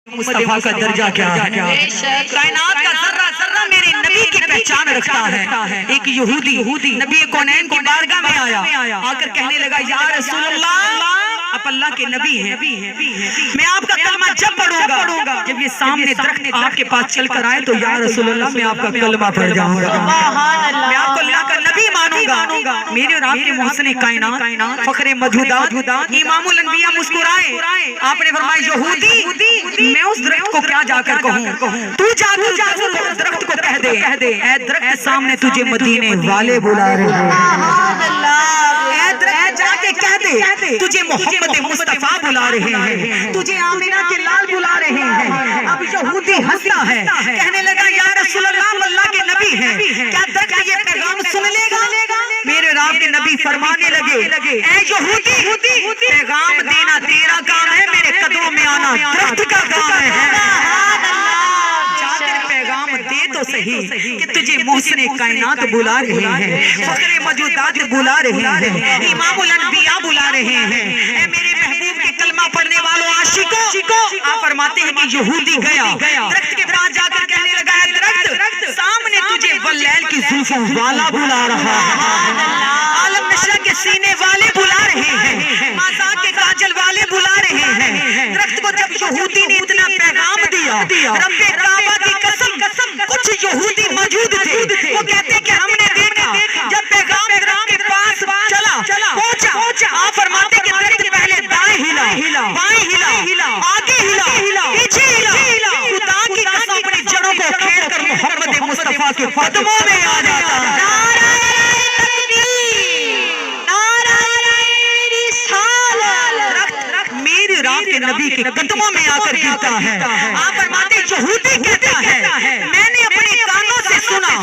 مصطفیٰ کا درجہ کیا ہے؟ کائنات کا ذرہ ذرہ میرے نبی کی پہچان رکھتا ہے۔ ایک یہودی نبی کونین کی بارگاہ میں آیا، آ کر کہنے لگا یا رسول اللہ، آپ اللہ کے نبی ہیں، میں آپ کا کلمہ جب پڑھوں گا، جب یہ سامنے درخت آپ کے پاس چل کر آئے تو یا رسول اللہ میں آپ کا کلمہ پڑھ جاؤں گا، میں آپ کو اللہ کا نبی مانوں گا۔ میرے اور آپ کے محسن کائنات، فخر موجودات، امام الانبیاء مسکرائے، آپ نے فرمایا یہودی میں اس درخت کو کیا جا کر کہوں، تو جا کر درخت کو کہہ دے اے درخت سامنے تجھے مدینے والے بلا رہے ہیں، اے درخت جا کے کہہ دے تجھے محمد مصطفیٰ بلا رہے ہیں، تجھے آمینہ کے لال بلا رہے ہیں۔ اب یہودی ہنستا ہے، کہنے لگا یا رسول اللہ اللہ کے نبی ہیں، کیا درخت یہ پیغام سن لے گا؟ میرے رب کے نبی فرمانے لگے اے یہودی پیغام دینا تیرا کام ہے، میرے قدموں میں آنا درخت کا کام ہے۔ جا کر پیغام دے تو صحیح کہ تجھے محسن کائنات بلا رہے ہیں، فخر موجودات بلا رہے ہیں، امام الانبیاء بلا رہے ہیں۔ اے میرے محبوب کے کلمہ پڑھنے والوں عاشقوں، آپ فرماتے ہیں کہ یہودی گیا درخت کے پاس جا کر کہنے لگا ہے درخت سامنے تجھے واللیل کی زلفوں والا بلا رہا ہے، عالم نشرہ کے سینے والے بلا رہے ہیں، مازاق کے کاجل والے بلا رہے ہیں۔ درخت کو جب یہودی نے اتنا پیغام دیا، رب کعبہ کی قسم کچھ یہودی موجود تھے، وہ کہتے کہ ہم نے دیکھا جب پیغام درخت کے پاس چلا پہنچا، آپ فرماتے کہ درخت پہلے دائیں ہلا، بائیں ہلا، آگے ہلا، پیچھے ہلا، خدا کی قسم اپنی جڑوں کو کھیل کر محمد مصطفیٰ کے قدموں میں آ جاتا ہے۔ کے نبی کے قدموں میں آ کر گرتا ہے۔ آپ فرماتے یہودی کہتا ہے میں نے اپنی کانوں سے سنا،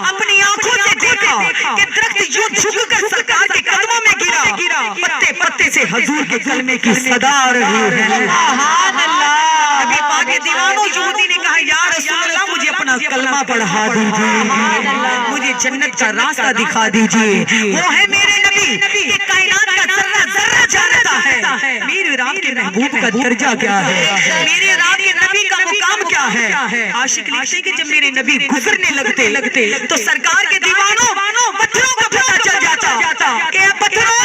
اپنی آنکھوں سے دیکھا کہ درخت یوں جھک کر سرکار کے قدموں میں گرا، پتے پتے سے حضور کے کلمے کی صدا آ رہی ہے۔ سبحان اللہ۔ نبی پاک کے دیوانوں یہودی نے کہا یا رسول اللہ مجھے اپنا کلمہ پڑھا دیجئے، مجھے جنت کا راستہ دکھا دیجئے۔ وہ ہے میرے نبی کہ کائنات کا ذرہ ذرہ جانتا ہے، میرے رب کے محبوب کا درجہ کیا ہے، میرے رب کے نبی کا مقام کیا ہے۔ عاشق لکھتے کہ جب میرے نبی گزرنے لگتے تو سرکار کے دیوانوں پتھروں کو پتہ چل جاتا کہ اے پتھروں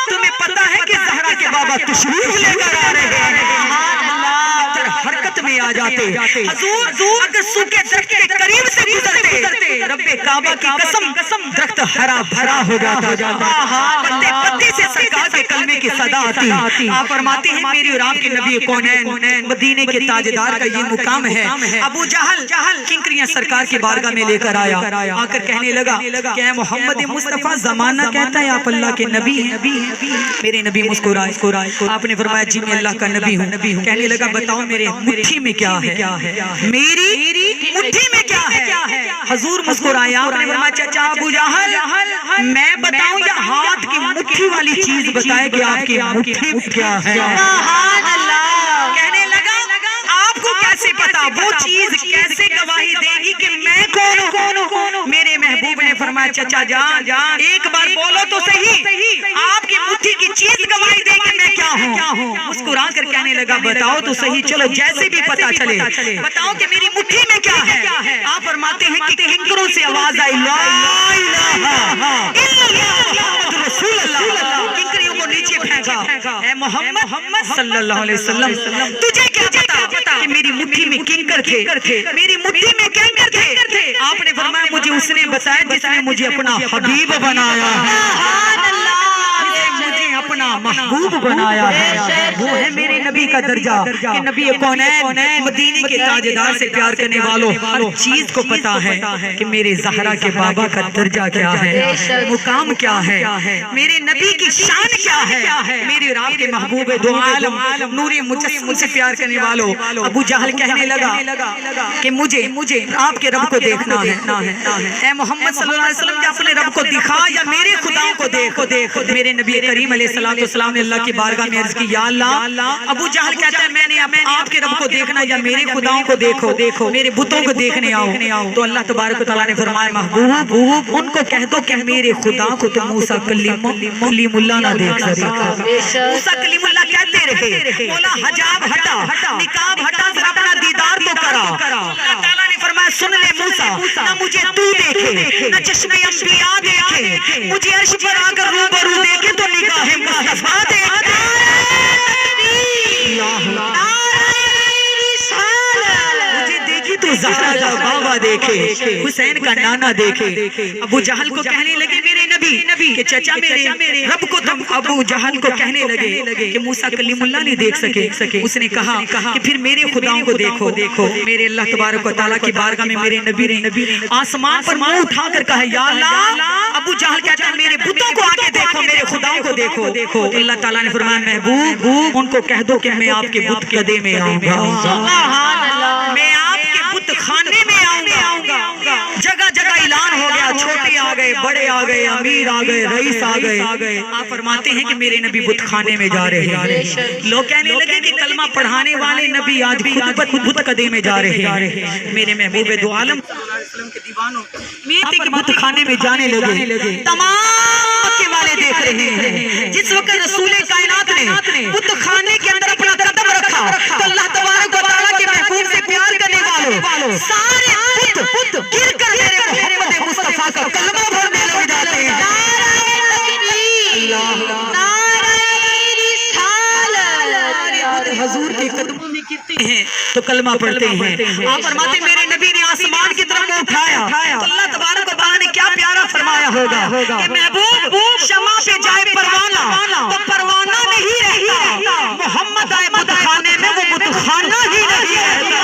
تمہیں پتہ ہے کہ زہرا کے بابا تشریف لے کر آ رہے ہیں۔ پتھر حرکت میں آ جاتے، حضور اگر سوکھے درخت کے قریب سے گزرتے رب کعبہ کی قسم درخت ہرا بھرا ہو جاتا، پتے پتے سے سرکار کے کلمے کی صدا آتی۔ آپ فرماتے ہیں میری اور آپ کے نبی کونین مدینے کے تاجدار کا یہ مقام ہے۔ ابو جہل کنکریاں سرکار کی بارگاہ میں لے کر آیا، آ کر کہنے لگا کہ اے محمد مصطفیٰ زمانہ کہتا ہے آپ اللہ کے نبی ہیں۔ میرے نبی مسکرائے، آپ نے فرمایا جی میں اللہ کا نبی ہوں۔ کہنے لگا بتاؤ میرے مٹھی میں کیا ہے، میری مٹھی میں کیا ہے۔ حضور مسکرایا، آپ نے فرمایا چچا ابو جہل میں بتاؤں یا ہاتھ کی مٹھی والی چیز بتائے کہ آپ کی مٹھی میں کیا ہے۔ کہنے لگا آپ کو کیسے پتا، وہ چیز کیسے گواہی دے گی کہ میں کون ہوں۔ میرے محبوب نے فرمایا چچا جان ایک بار بولو تو صحیح، آپ کی مٹھی کی چیز گواہی دے کہ میں کیا ہوں۔ مسکرا کر کہنے لگا بتاؤ تو صحیح، چلو جیسے بھی پتا چلے بتاؤ کہ میری مٹھی میں کیا ہے۔ آپ فرماتے ہیں کہ کنکروں سے آواز آئی لا الہ الا اللہ محمد رسول اللہ، کنکریوں کو نیچے پھینکا، اے محمد صلی اللہ علیہ وسلم تجھے کیا پتا کہ میری مٹھی میں کنکر تھے، میری مٹھی میں کنکر تھے۔ آپ نے فرمایا مجھے اس نے بتایا جس نے مجھے اپنا حبیب بنایا ہے، مجھے اپنا محبوب بنایا ہے۔ وہ ہے میرے نبی کا درجہ کہ نبی کونین مدینے کے تاجدار سے پیار کرنے والوں ہر چیز کو پتا ہے کہ میرے زہرا کے بابا کا درجہ کیا ہے، مقام کیا ہے، میرے نبی کی شان کیا ہے۔ میرے رب کے محبوب دو عالم نور مجسم سے پیار کرنے والوں ابو جہل کہنے لگا کہ مجھے آپ کے رب کو دیکھنا ہے۔ اے محمد صلی اللہ علیہ وسلم کیا اپنے رب کو دکھا یا میرے خداؤں کو دیکھ۔ میرے نبی کریم علیہ السلام نے اللہ کی بارگاہ میں عرض کی یا اللہ ابو جہل کہتا ہے میں نے آپ کے رب کو دیکھنا یا میرے خداؤں کو دیکھو، میرے بتوں کو دیکھنے آؤ۔ تو اللہ تبارک و تعالیٰ نے فرمایا محبوب ان کو کہہ دو کہ میرے خدا کو تو موسیٰ کلیم اللہ نہ دیکھ سکے۔ موسیٰ کلیم اللہ کہتے رہے، مولا حجاب ہٹا، نقاب ہٹا، ذرا اپنا نہ مجھے تو دیکھے نہ چشم انبیاء دیکھے، مجھے عرش پر آ کر روبرو دیکھے تو نگاہ مصطفیٰ دیکھے۔ تو زہرا کا بابا دیکھے، حسین کا نانا دیکھے۔ ابو جہل کو کہنے لگے میرے نبی کہ چچا میرے رب کو تم، ابو جہل کو کہنے لگے کہ موسیٰ کلیم اللہ نہیں دیکھ سکے۔ اس نے کہا کہ پھر میرے خداؤں کو دیکھو۔ میرے اللہ تبارک و تعالیٰ کی بارگاہ میں میرے نبی نے آسمان پر منہ اٹھا کر کہا یا اللہ، ابو جہل کہتا ہے میرے بتوں کو آگے دیکھو، میرے خداؤں کو دیکھو۔ اللہ تعالیٰ نے فرمایا محبوب ان کو کہہ دو کہ میں آپ کے بت کدے میں آؤں گا، میں آپ کے بت خانے میں آؤں گا۔ جگہ جگہ اعلان ہو گیا، چھوٹے آ گئے، بڑے آ گئے، امیر آ گئے، رئیس آ گئے۔ آپ فرماتے ہیں کہ میرے نبی بت خانے میں جا رہے ہیں۔ لوگ کہنے لگے کہ کلمہ پڑھانے والے نبی آج خود بت قدے میں جا رہے ہیں۔ میرے محبوب دو عالم صلی اللہ علیہ وسلم کے دیوانوں میرے بت خانے میں جانے لگے۔ تمام مکے والے دیکھ رہے ہیں جس وقت رسول کائنات نے بت خانے کے اندر اپنا قدم رکھا تو اللہ تبارک و تعالیٰ کے محبوب سے پیار کرنے والوں سارے بت گر کر میرے محمد مصطفیٰ کا کلمہ پڑھنے لگ جاتے ہیں۔ حضور کے قدموں میں گرتے ہیں تو کلمہ پڑھتے ہیں۔ آپ فرماتے میرے نبی نے آسمان کی طرف اٹھایا تو اللہ تبارک و تعالیٰ نے کیا پیارا فرمایا ہوگا کہ محبوب شمع پہ جائے پروانہ تو پروانہ نہیں رہتا، محمد آئے بت خانے میں وہ بت خانہ ہی نہیں رہتا۔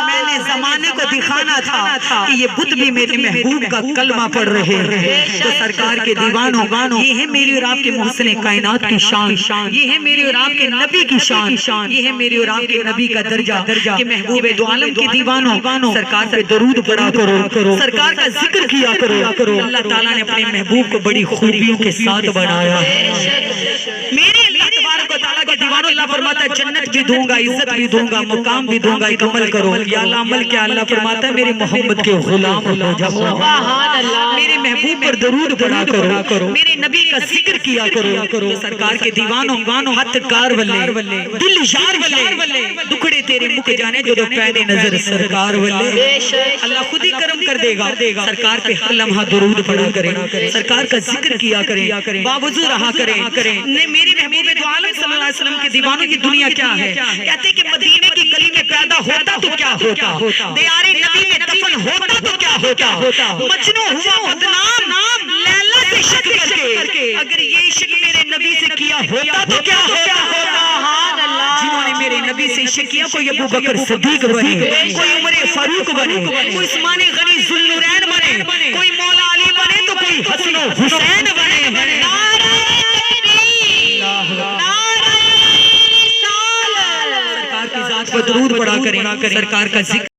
میں نے زمانے کو دکھانا تھا کہ یہ بت بھی میرے محبوب کا کلمہ پڑھ رہے ہیں۔ تو سرکار کے دیوانوں یہ ہے میری اور آپ کے محسن کائنات کی شان، یہ ہے میری اور آپ کے نبی کی شان، یہ ہے میری اور آپ کے نبی کا درجہ کہ محبوب دو عالم کے دیوانوں سرکار پہ درود پڑھا کرو، سرکار کا ذکر کیا کرو۔ اللہ تعالیٰ نے اپنے محبوب کو بڑی خوبیوں کے ساتھ بنایا ہے۔ میرے اللہ تبارک و تعالیٰ کے دیوانوں اللہ فرماتا ہے جنت بھی دوں گا، عزت بھی دوں گا، مقام بھی دوں گا، ایک عمل کرو۔ یا اللہ عمل کیا؟ اللہ فرماتا ہے میرے محمد کے غلام ہو جاؤ، میرے محبوب پر درود پڑھا کرو، میرے نبی کا ذکر کیا کرو۔ سرکار کے دیوانوں ہاتھ کار ولے دل یار ولے دکھڑے تیرے مک جانے جو پہنے نظر سرکار ولے۔ اللہ خود ہی کرم کر دے گا۔ سرکار پہ ہر لمحہ درود پڑھا کرے، سرکار کا ذکر کیا کرے، باوضو رہا کرے۔ میرے محبوب دو عالم صلی اللہ علیہ وسلم کے دیوانوں کی دنیا کیا ہے؟ کہتے کہ مدینے کی گلی میں پیدا ہوتا تو کیا ہوتا، دیار نبی میں دفن ہوتا تو کیا ہوتا، مجنوں ہوا بدنام لیلا سے عشق کر کے، اگر یہ عشق میرے نبی سے کیا ہوتا تو کیا ہوتا۔ جنہوں نے میرے نبی سے عشق کیا، کوئی ابو بکر صدیق بنے، کوئی عمر فاروق بنے، کوئی عثمان غنی ذوالنورین بنے، کوئی مولا علی بنے تو کوئی حسن و حسین بنے۔ سرکار کی ذات پر درود پڑھا کریں، سرکار کا ذکر